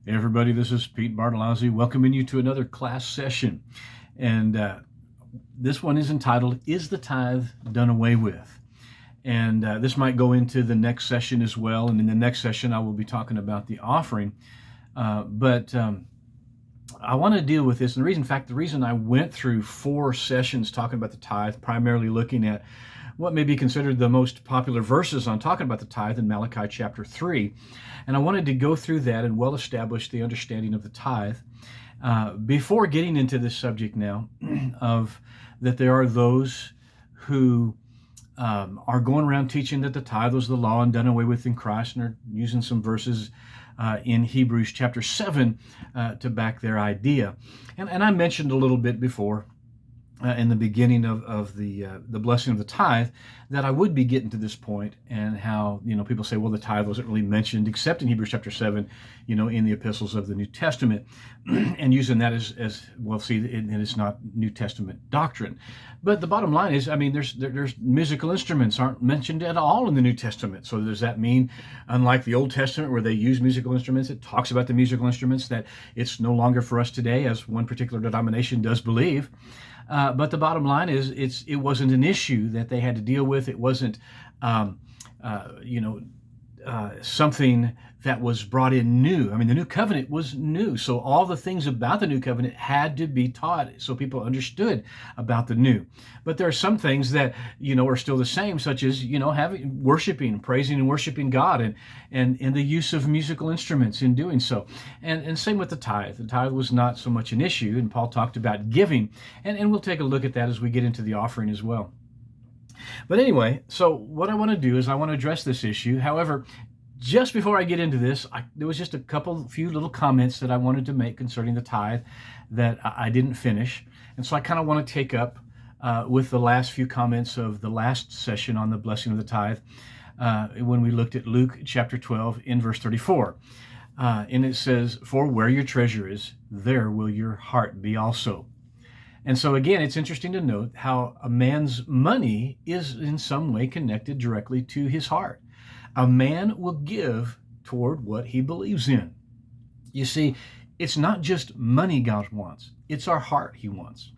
Hey everybody, this is Pete Bartolozzi welcoming you to another class session. And this one is entitled, Is the Tithe Done Away With? And this might go into the next session as well. And in the next session, I will be talking about the offering. But I want to deal with this. And the reason I went through 4 sessions talking about the tithe, primarily looking at what may be considered the most popular verses on talking about the tithe in Malachi chapter 3. And I wanted to go through that and well establish the understanding of the tithe before getting into this subject now of that there are those who are going around teaching that the tithe was the law and done away with in Christ, and are using some verses in Hebrews chapter 7 to back their idea. And I mentioned a little bit before in the beginning of the blessing of the tithe, that I would be getting to this point, and how people say, well, the tithe wasn't really mentioned except in Hebrews chapter 7, in the epistles of the New Testament, and using that as well. See, and it's not New Testament doctrine, but the bottom line is, there's musical instruments aren't mentioned at all in the New Testament. So does that mean, unlike the Old Testament where they use musical instruments, it talks about the musical instruments, that it's no longer for us today, as one particular denomination does believe? But the bottom line is, it wasn't an issue that they had to deal with. It wasn't, something that was brought in new. The new covenant was new, so all the things about the new covenant had to be taught so people understood about the new. But there are some things that are still the same, such as having worshiping, praising and worshiping God, and the use of musical instruments in doing so. And same with the tithe. The tithe was not so much an issue, and Paul talked about giving, and we'll take a look at that as we get into the offering as well. But anyway, so what I want to do is I want to address this issue. However, just before I get into this, there was just a few little comments that I wanted to make concerning the tithe that I didn't finish. And so I kind of want to take up with the last few comments of the last session on the blessing of the tithe, when we looked at Luke chapter 12 in verse 34. And it says, "For where your treasure is, there will your heart be also." And so again, it's interesting to note how a man's money is in some way connected directly to his heart. A man will give toward what he believes in. You see, it's not just money God wants, it's our heart he wants.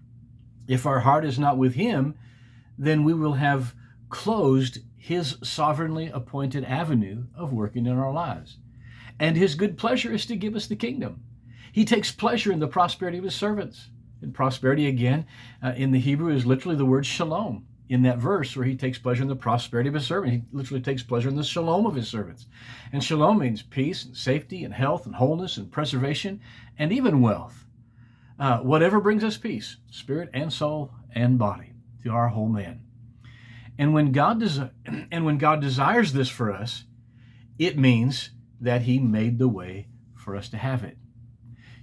If our heart is not with him, then we will have closed his sovereignly appointed avenue of working in our lives. And his good pleasure is to give us the kingdom. He takes pleasure in the prosperity of his servants. And prosperity, again, in the Hebrew is literally the word shalom. In that verse where he takes pleasure in the prosperity of his servant, he literally takes pleasure in the shalom of his servants. And shalom means peace and safety and health and wholeness and preservation and even wealth. Whatever brings us peace, spirit and soul and body, to our whole man. And when God desires this for us, it means that he made the way for us to have it.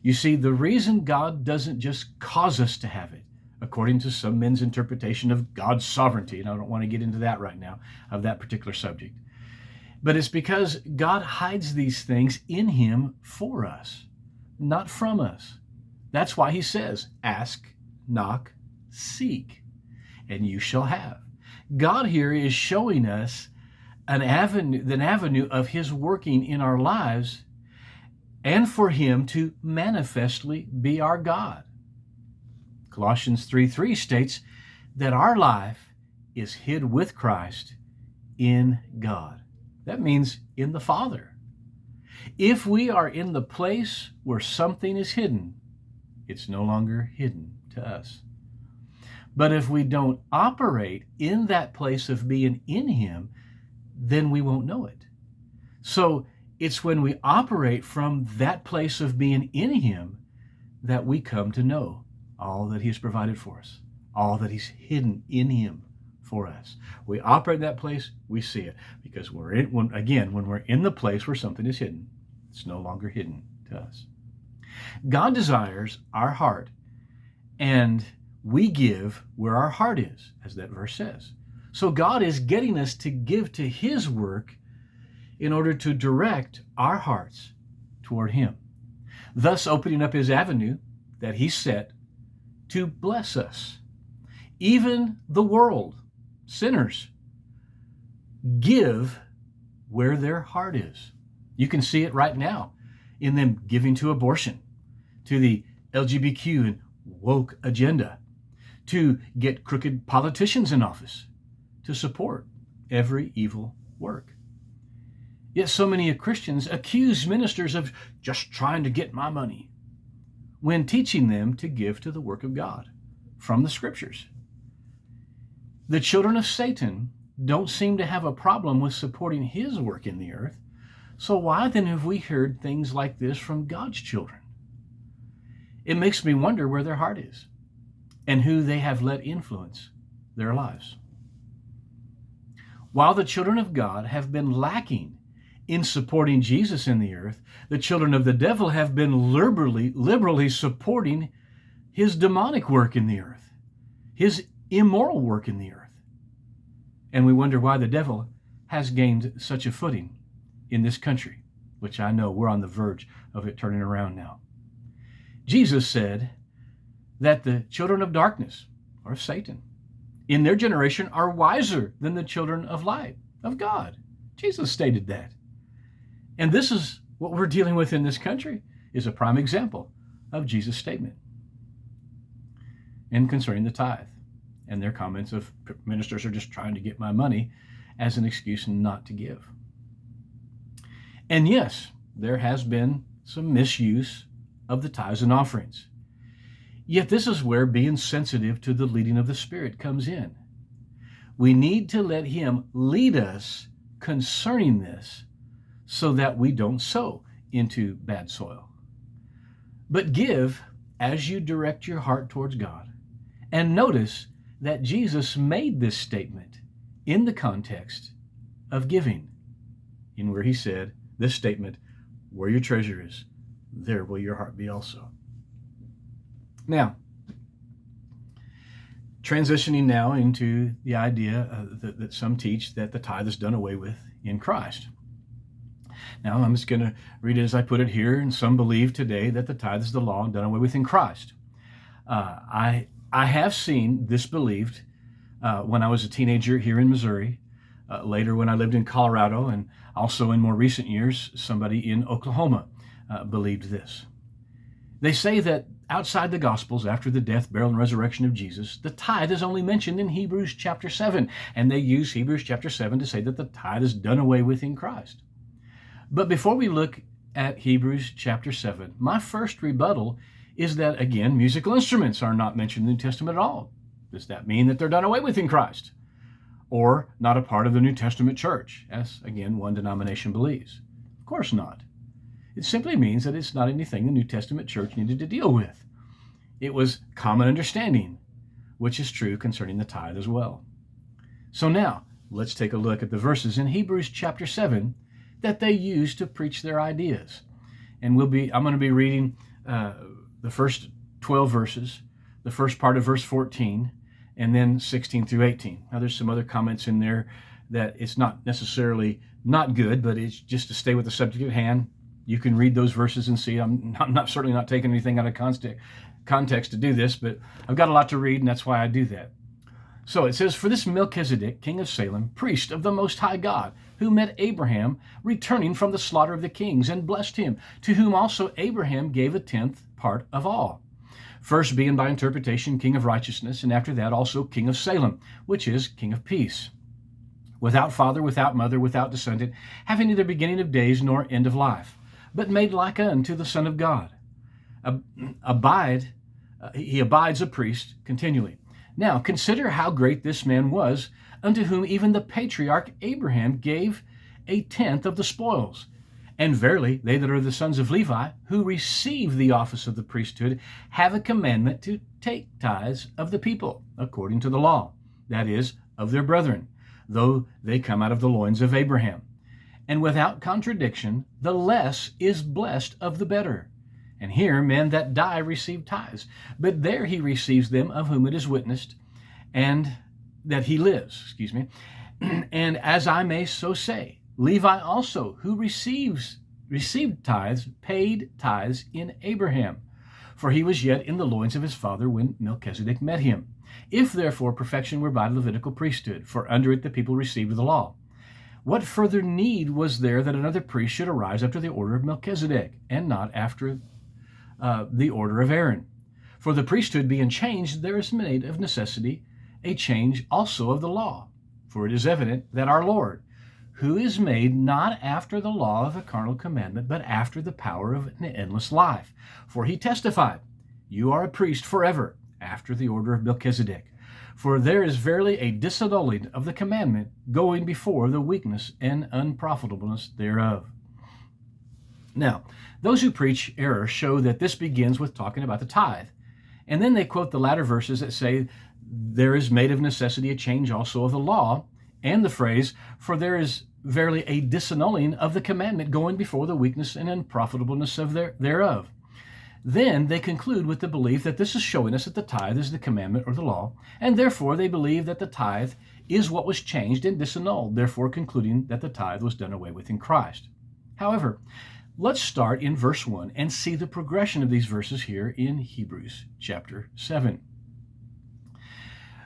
You see, the reason God doesn't just cause us to have it, according to some men's interpretation of God's sovereignty, and I don't want to get into that right now, of that particular subject, but it's because God hides these things in him for us, not from us. That's why he says, ask, knock, seek, and you shall have. God here is showing us an avenue of his working in our lives, and for him to manifestly be our God. Colossians 3:3 states that our life is hid with Christ in God. That means in the Father. If we are in the place where something is hidden, it's no longer hidden to us. But if we don't operate in that place of being in him, then we won't know it. So it's when we operate from that place of being in him that we come to know all that he has provided for us, all that he's hidden in him for us. We operate in that place, we see it, because when we're in the place where something is hidden, it's no longer hidden to us. God desires our heart, and we give where our heart is, as that verse says. So God is getting us to give to his work in order to direct our hearts toward him, thus opening up his avenue that he set to bless us. Even the world, sinners, give where their heart is. You can see it right now in them giving to abortion, to the LGBTQ and woke agenda, to get crooked politicians in office, to support every evil work. Yet so many Christians accuse ministers of just trying to get my money, when teaching them to give to the work of God from the Scriptures. The children of Satan don't seem to have a problem with supporting his work in the earth, so why then have we heard things like this from God's children? It makes me wonder where their heart is and who they have let influence their lives. While the children of God have been lacking in supporting Jesus in the earth, the children of the devil have been liberally supporting his demonic work in the earth, his immoral work in the earth. And we wonder why the devil has gained such a footing in this country, which I know we're on the verge of it turning around now. Jesus said that the children of darkness, or Satan, in their generation are wiser than the children of light, of God. Jesus stated that. And this is what we're dealing with in this country, is a prime example of Jesus' statement. And concerning the tithe, and their comments of ministers are just trying to get my money as an excuse not to give. And yes, there has been some misuse of the tithes and offerings. Yet this is where being sensitive to the leading of the Spirit comes in. We need to let Him lead us concerning this so that we don't sow into bad soil. But give as you direct your heart towards God. And notice that Jesus made this statement in the context of giving, in where He said this statement, where your treasure is, there will your heart be also. Now, transitioning now into the idea that some teach that the tithe is done away with in Christ. Now, I'm just going to read it as I put it here, and some believe today that the tithe is the law and done away with in Christ. I have seen this believed when I was a teenager here in Missouri, later when I lived in Colorado, and also in more recent years, somebody in Oklahoma believed this. They say that outside the Gospels, after the death, burial, and resurrection of Jesus, the tithe is only mentioned in Hebrews chapter 7, and they use Hebrews chapter 7 to say that the tithe is done away with in Christ. But before we look at Hebrews chapter 7, my first rebuttal is that, again, musical instruments are not mentioned in the New Testament at all. Does that mean that they're done away with in Christ? Or not a part of the New Testament church, as, again, one denomination believes? Of course not. It simply means that it's not anything the New Testament church needed to deal with. It was common understanding, which is true concerning the tithe as well. So now, let's take a look at the verses in Hebrews chapter 7 that they use to preach their ideas. And I'm going to be reading the first 12 verses, the first part of verse 14, and then 16 through 18. Now, there's some other comments in there that it's not necessarily not good, but it's just to stay with the subject at hand. You can read those verses and see. I'm certainly not taking anything out of context to do this, but I've got a lot to read, and that's why I do that. So it says, "For this Melchizedek, king of Salem, priest of the Most High God, who met Abraham returning from the slaughter of the kings, and blessed him, to whom also Abraham gave a tenth part of all. First being by interpretation king of righteousness, and after that also king of Salem, which is king of peace. Without father, without mother, without descendant, having neither beginning of days nor end of life, but made like unto the Son of God. He abides a priest continually. Now consider how great this man was, unto whom even the patriarch Abraham gave a tenth of the spoils. And verily, they that are the sons of Levi, who receive the office of the priesthood, have a commandment to take tithes of the people, according to the law, that is, of their brethren, though they come out of the loins of Abraham. And without contradiction, the less is blessed of the better. And here men that die receive tithes, but there he receives them of whom it is witnessed, and that he lives, And as I may so say, Levi also, who received tithes, paid tithes in Abraham, for he was yet in the loins of his father when Melchizedek met him. If therefore perfection were by the Levitical priesthood, for under it the people received the law, What further need was there that another priest should arise after the order of Melchizedek, and not after the order of Aaron? For the priesthood being changed, there is made of necessity a change also of the law. For it is evident that our Lord, who is made not after the law of a carnal commandment, but after the power of an endless life. For he testified, You are a priest forever, after the order of Melchizedek. For there is verily a disannulling of the commandment, going before the weakness and unprofitableness thereof. Now, those who preach error show that this begins with talking about the tithe. And then they quote the latter verses that say, There is made of necessity a change also of the law, and the phrase, For there is verily a disannulling of the commandment, going before the weakness and unprofitableness thereof. Then they conclude with the belief that this is showing us that the tithe is the commandment or the law, and therefore they believe that the tithe is what was changed and disannulled, therefore concluding that the tithe was done away with in Christ. However, let's start in verse 1 and see the progression of these verses here in Hebrews chapter 7.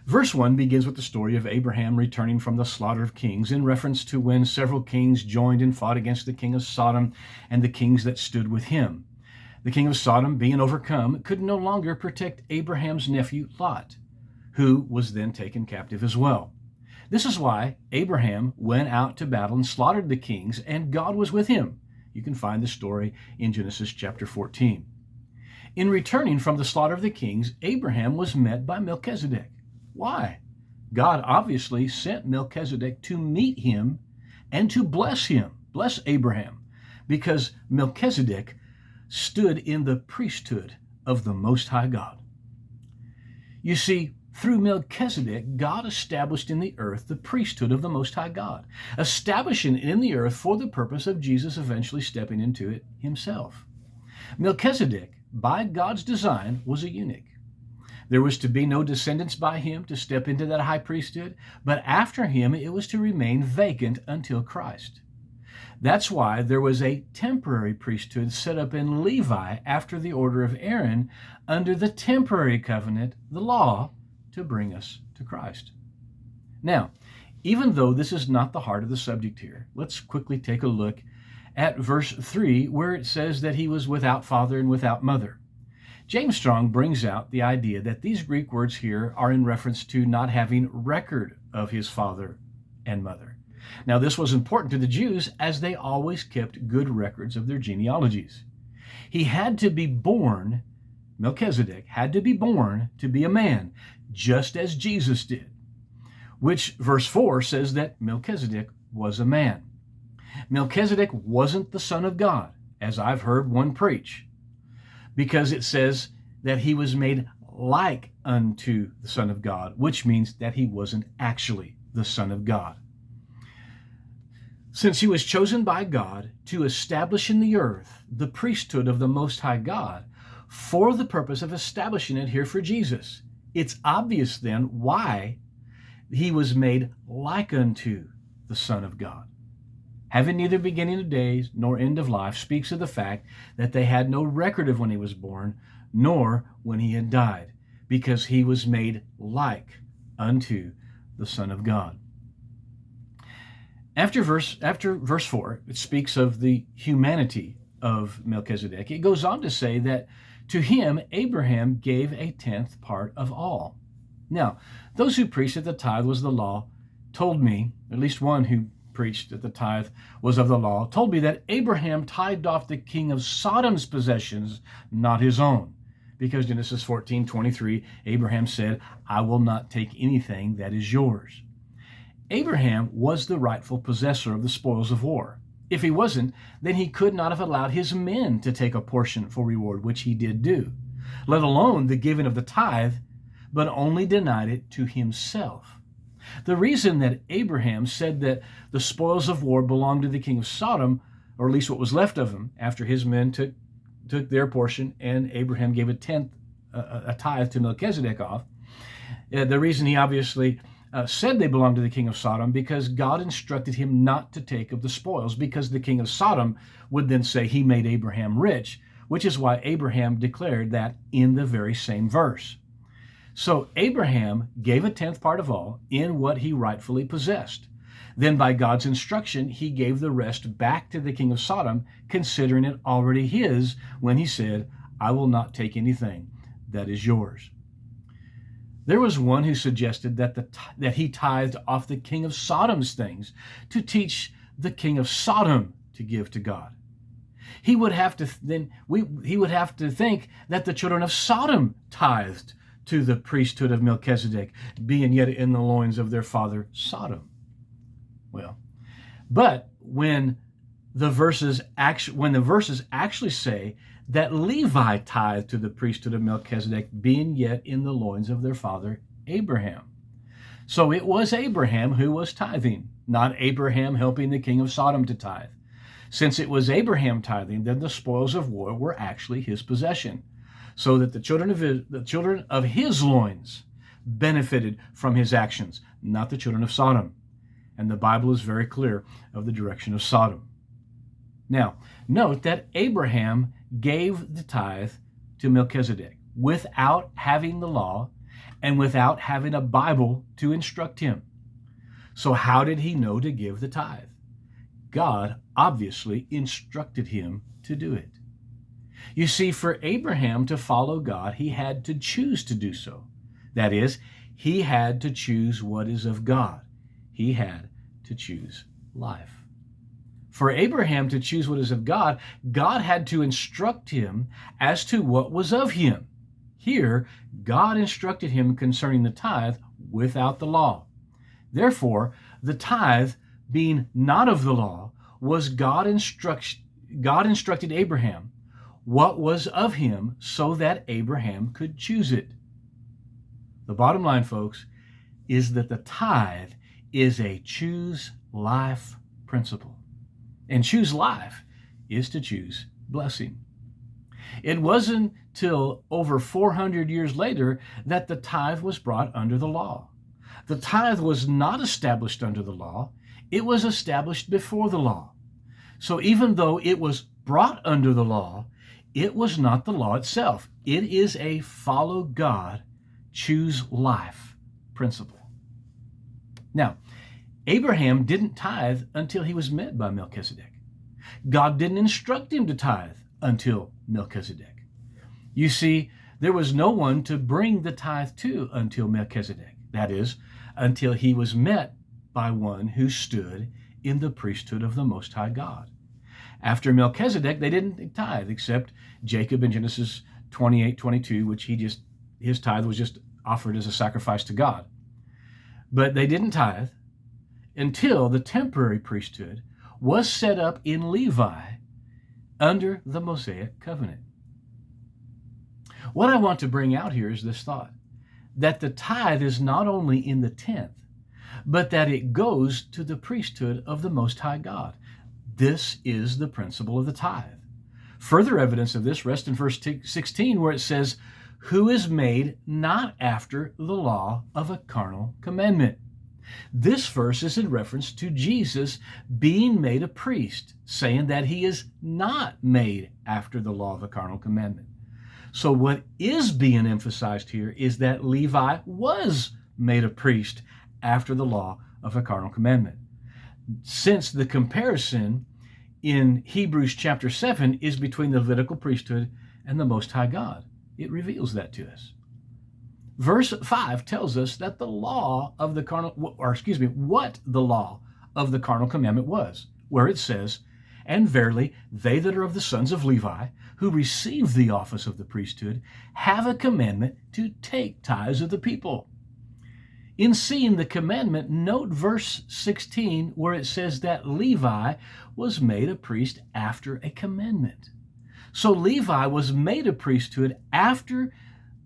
Verse 1 begins with the story of Abraham returning from the slaughter of kings, in reference to when several kings joined and fought against the king of Sodom and the kings that stood with him. The king of Sodom, being overcome, could no longer protect Abraham's nephew Lot, who was then taken captive as well. This is why Abraham went out to battle and slaughtered the kings, and God was with him. You can find the story in Genesis chapter 14. In returning from the slaughter of the kings, Abraham was met by Melchizedek. Why? God obviously sent Melchizedek to meet him and to bless Abraham, because Melchizedek stood in the priesthood of the Most High God. You see, through Melchizedek, God established in the earth the priesthood of the Most High God, establishing it in the earth for the purpose of Jesus eventually stepping into it himself. Melchizedek, by God's design, was a eunuch. There was to be no descendants by him to step into that high priesthood, but after him it was to remain vacant until Christ. That's why there was a temporary priesthood set up in Levi after the order of Aaron under the temporary covenant, the law, to bring us to Christ. Now, even though this is not the heart of the subject here, let's quickly take a look at verse 3, where it says that he was without father and without mother. James Strong brings out the idea that these Greek words here are in reference to not having record of his father and mother. Now, this was important to the Jews, as they always kept good records of their genealogies. He had to be born, Melchizedek had to be born to be a man, just as Jesus did, which verse 4 says that Melchizedek was a man. Melchizedek wasn't the Son of God, as I've heard one preach, because it says that he was made like unto the Son of God, which means that he wasn't actually the Son of God. Since he was chosen by God to establish in the earth the priesthood of the Most High God for the purpose of establishing it here for Jesus, it's obvious then why he was made like unto the Son of God. Having neither beginning of days nor end of life speaks of the fact that they had no record of when he was born, nor when he had died, because he was made like unto the Son of God. After verse 4, it speaks of the humanity of Melchizedek. It goes on to say that to him Abraham gave a tenth part of all. Now, those who preached that the tithe was the law told me, at least one who preached that the tithe was of the law, told me that Abraham tithed off the king of Sodom's possessions, not his own. Because Genesis 14:23, Abraham said, I will not take anything that is yours. Abraham was the rightful possessor of the spoils of war. If he wasn't, then he could not have allowed his men to take a portion for reward, which he did do, let alone the giving of the tithe, but only denied it to himself. The reason that Abraham said that the spoils of war belonged to the king of Sodom, or at least what was left of him after his men took their portion and Abraham gave a tithe to Melchizedek off, the reason he obviously said they belonged to the king of Sodom, because God instructed him not to take of the spoils, because the king of Sodom would then say he made Abraham rich, which is why Abraham declared that in the very same verse. So Abraham gave a tenth part of all in what he rightfully possessed. Then by God's instruction, he gave the rest back to the king of Sodom, considering it already his, when he said, I will not take anything that is yours. There was one who suggested that he tithed off the king of Sodom's things to teach the king of Sodom to give to God. He would have to think that the children of Sodom tithed to the priesthood of Melchizedek, being yet in the loins of their father Sodom. Well, but when the verses actually say that Levi tithed to the priesthood of Melchizedek, being yet in the loins of their father Abraham. So it was Abraham who was tithing, not Abraham helping the king of Sodom to tithe. Since it was Abraham tithing, then the spoils of war were actually his possession, so that the children of his loins benefited from his actions, not the children of Sodom. And the Bible is very clear of the direction of Sodom. Now, note that Abraham gave the tithe to Melchizedek without having the law and without having a Bible to instruct him. So how did he know to give the tithe? God obviously instructed him to do it. You see, for Abraham to follow God, he had to choose to do so. That is, he had to choose what is of God. He had to choose life. For Abraham to choose what is of God, God had to instruct him as to what was of him. Here, God instructed him concerning the tithe without the law. Therefore, the tithe, being not of the law, was God instructed Abraham what was of him so that Abraham could choose it. The bottom line, folks, is that the tithe is a choose life principle. And choose life is to choose blessing. It wasn't till over 400 years later that the tithe was brought under the law. The tithe was not established under the law. It was established before the law. So even though it was brought under the law, it was not the law itself. It is a follow God, choose life principle. Now, Abraham didn't tithe until he was met by Melchizedek. God didn't instruct him to tithe until Melchizedek. You see, there was no one to bring the tithe to until Melchizedek. That is, until he was met by one who stood in the priesthood of the Most High God. After Melchizedek, they didn't tithe, except Jacob in Genesis 28:22, which his tithe was just offered as a sacrifice to God. But they didn't tithe until the temporary priesthood was set up in Levi under the Mosaic covenant. What I want to bring out here is this thought, that the tithe is not only in the tenth, but that it goes to the priesthood of the Most High God. This is the principle of the tithe. Further evidence of this rests in verse 16, where it says, who is made not after the law of a carnal commandment. This verse is in reference to Jesus being made a priest, saying that he is not made after the law of a carnal commandment. So what is being emphasized here is that Levi was made a priest after the law of a carnal commandment. Since the comparison in Hebrews chapter 7 is between the Levitical priesthood and the Most High God, it reveals that to us. Verse 5 tells us that the law of the what the law of the carnal commandment was, where it says, and verily, they that are of the sons of Levi, who receive the office of the priesthood, have a commandment to take tithes of the people. In seeing the commandment, note verse 16, where it says that Levi was made a priest after a commandment. So Levi was made a priesthood after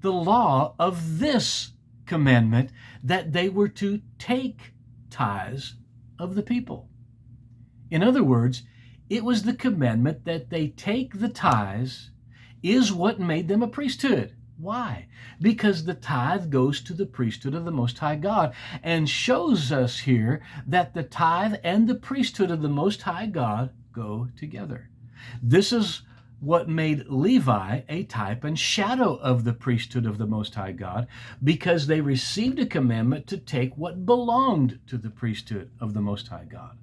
the law of this commandment, that they were to take tithes of the people. In other words, it was the commandment that they take the tithes is what made them a priesthood. Why? Because the tithe goes to the priesthood of the Most High God, and shows us here that the tithe and the priesthood of the Most High God go together. This is what made Levi a type and shadow of the priesthood of the Most High God, because they received a commandment to take what belonged to the priesthood of the Most High God.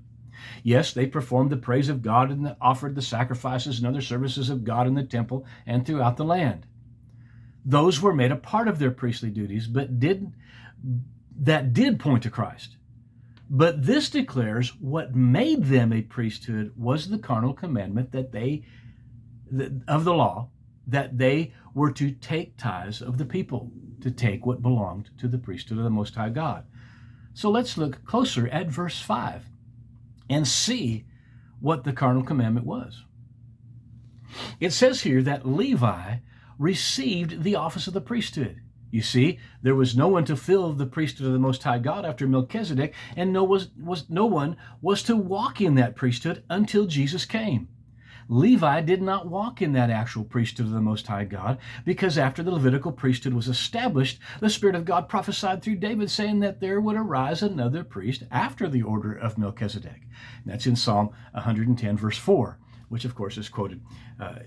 Yes, they performed the praise of God and offered the sacrifices and other services of God in the temple and throughout the land. Those were made a part of their priestly duties, but did point to Christ. But this declares what made them a priesthood was the carnal commandment of the law, that they were to take tithes of the people, to take what belonged to the priesthood of the Most High God. So let's look closer at verse 5 and see what the carnal commandment was. It says here that Levi received the office of the priesthood. You see, there was no one to fill the priesthood of the Most High God after Melchizedek, and no one was to walk in that priesthood until Jesus came. Levi did not walk in that actual priesthood of the Most High God, because after the Levitical priesthood was established, the Spirit of God prophesied through David, saying that there would arise another priest after the order of Melchizedek. And that's in Psalm 110, verse 4, which of course is quoted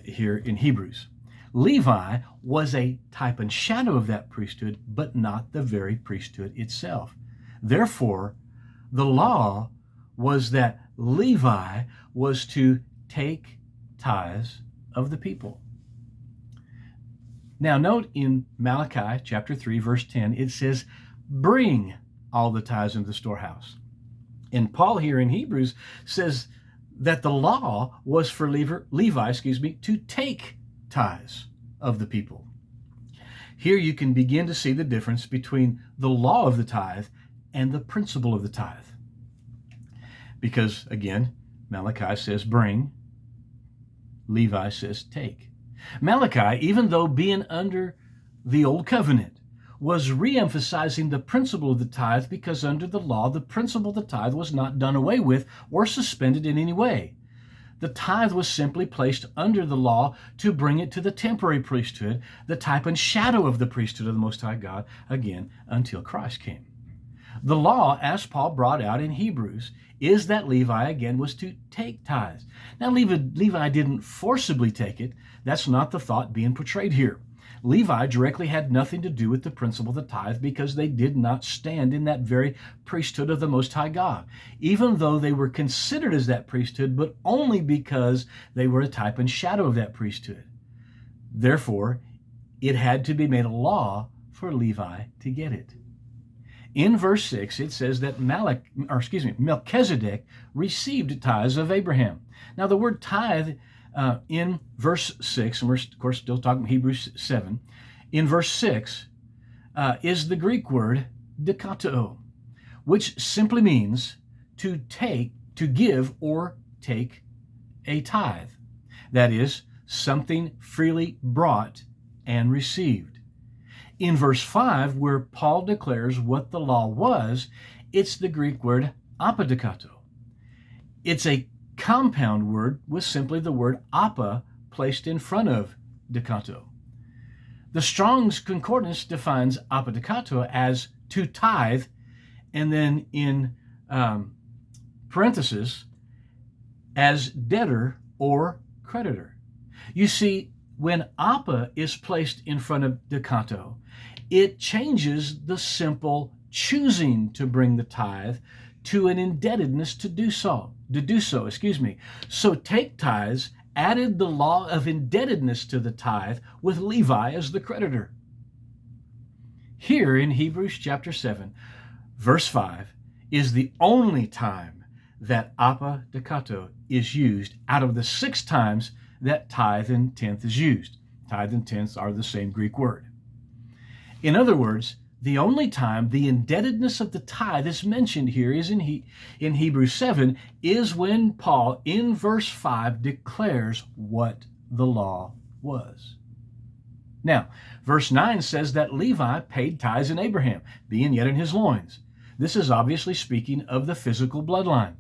here in Hebrews. Levi was a type and shadow of that priesthood, but not the very priesthood itself. Therefore, the law was that Levi was to take tithes of the people. Now note in Malachi chapter 3, verse 10, it says, bring all the tithes into the storehouse. And Paul here in Hebrews says that the law was for Levi, to take tithes of the people. Here you can begin to see the difference between the law of the tithe and the principle of the tithe. Because again, Malachi says bring, Levi says take. Malachi, even though being under the old covenant, was re-emphasizing the principle of the tithe, because under the law, the principle of the tithe was not done away with or suspended in any way. The tithe was simply placed under the law to bring it to the temporary priesthood, the type and shadow of the priesthood of the Most High God, again, until Christ came. The law, as Paul brought out in Hebrews, is that Levi, again, was to take tithes. Now, Levi didn't forcibly take it. That's not the thought being portrayed here. Levi directly had nothing to do with the principle of the tithe, because they did not stand in that very priesthood of the Most High God, even though they were considered as that priesthood, but only because they were a type and shadow of that priesthood. Therefore, it had to be made a law for Levi to get it. In verse 6, it says that Melchizedek received tithes of Abraham. Now, the word tithe in verse 6, and we're, of course, still talking Hebrews 7, in verse 6 is the Greek word dikatō, which simply means to give or take a tithe. That is, something freely brought and received. In verse 5, where Paul declares what the law was, it's the Greek word apodikato. It's a compound word with simply the word apa placed in front of dikato. The Strong's Concordance defines apodikato as to tithe, and then in parentheses as debtor or creditor. You see, when apa is placed in front of dikato, it changes the simple choosing to bring the tithe to an indebtedness to do so. So take tithes added the law of indebtedness to the tithe, with Levi as the creditor. Here in Hebrews chapter 7, verse 5, is the only time that apodikato is used out of the 6 times that tithe and tenth is used. Tithe and tenth are the same Greek word. In other words, the only time the indebtedness of the tithe is mentioned here is in Hebrews 7, is when Paul, in verse 5, declares what the law was. Now, verse 9 says that Levi paid tithes in Abraham, being yet in his loins. This is obviously speaking of the physical bloodline.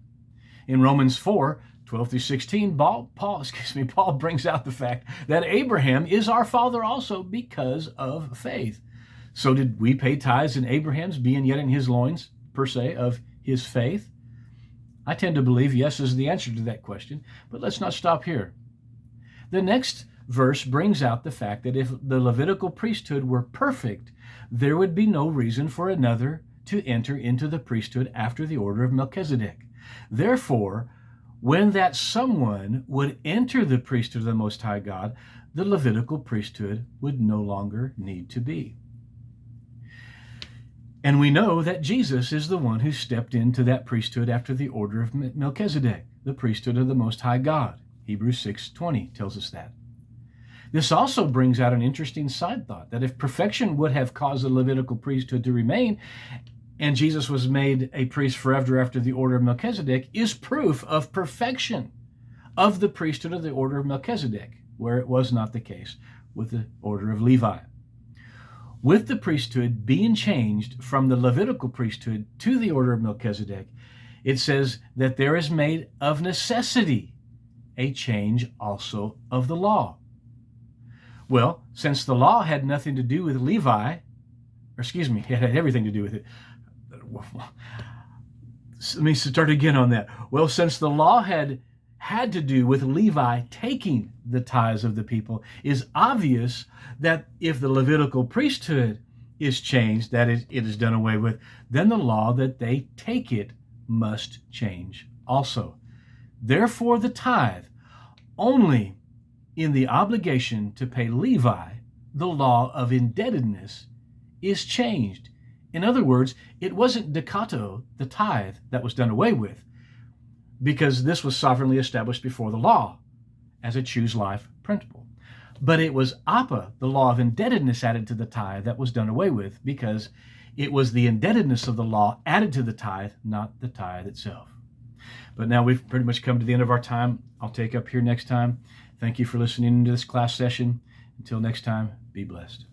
In Romans 4, 12 through 16, Paul brings out the fact that Abraham is our father also because of faith. So did we pay tithes in Abraham's, being yet in his loins, per se, of his faith? I tend to believe yes is the answer to that question, but let's not stop here. The next verse brings out the fact that if the Levitical priesthood were perfect, there would be no reason for another to enter into the priesthood after the order of Melchizedek. Therefore, when that someone would enter the priesthood of the Most High God, the Levitical priesthood would no longer need to be. And we know that Jesus is the one who stepped into that priesthood after the order of Melchizedek, the priesthood of the Most High God. Hebrews 6:20 tells us that. This also brings out an interesting side thought, that if perfection would have caused the Levitical priesthood to remain, and Jesus was made a priest forever after the order of Melchizedek, is proof of perfection of the priesthood of the order of Melchizedek, where it was not the case with the order of Levi. With the priesthood being changed from the Levitical priesthood to the order of Melchizedek, it says that there is made of necessity a change also of the law. Well, since the law had nothing to do with Levi, it had everything to do with it. Let me start again on that. Well, since the law had to do with Levi taking the tithes of the people, is obvious that if the Levitical priesthood is changed, that it is done away with, then the law that they take it must change also. Therefore, the tithe, only in the obligation to pay Levi, the law of indebtedness, is changed. In other words, it wasn't Dekato, the tithe, that was done away with, because this was sovereignly established before the law as a choose life principle. But it was Appa, the law of indebtedness, added to the tithe that was done away with, because it was the indebtedness of the law added to the tithe, not the tithe itself. But now we've pretty much come to the end of our time. I'll take up here next time. Thank you for listening to this class session. Until next time, be blessed.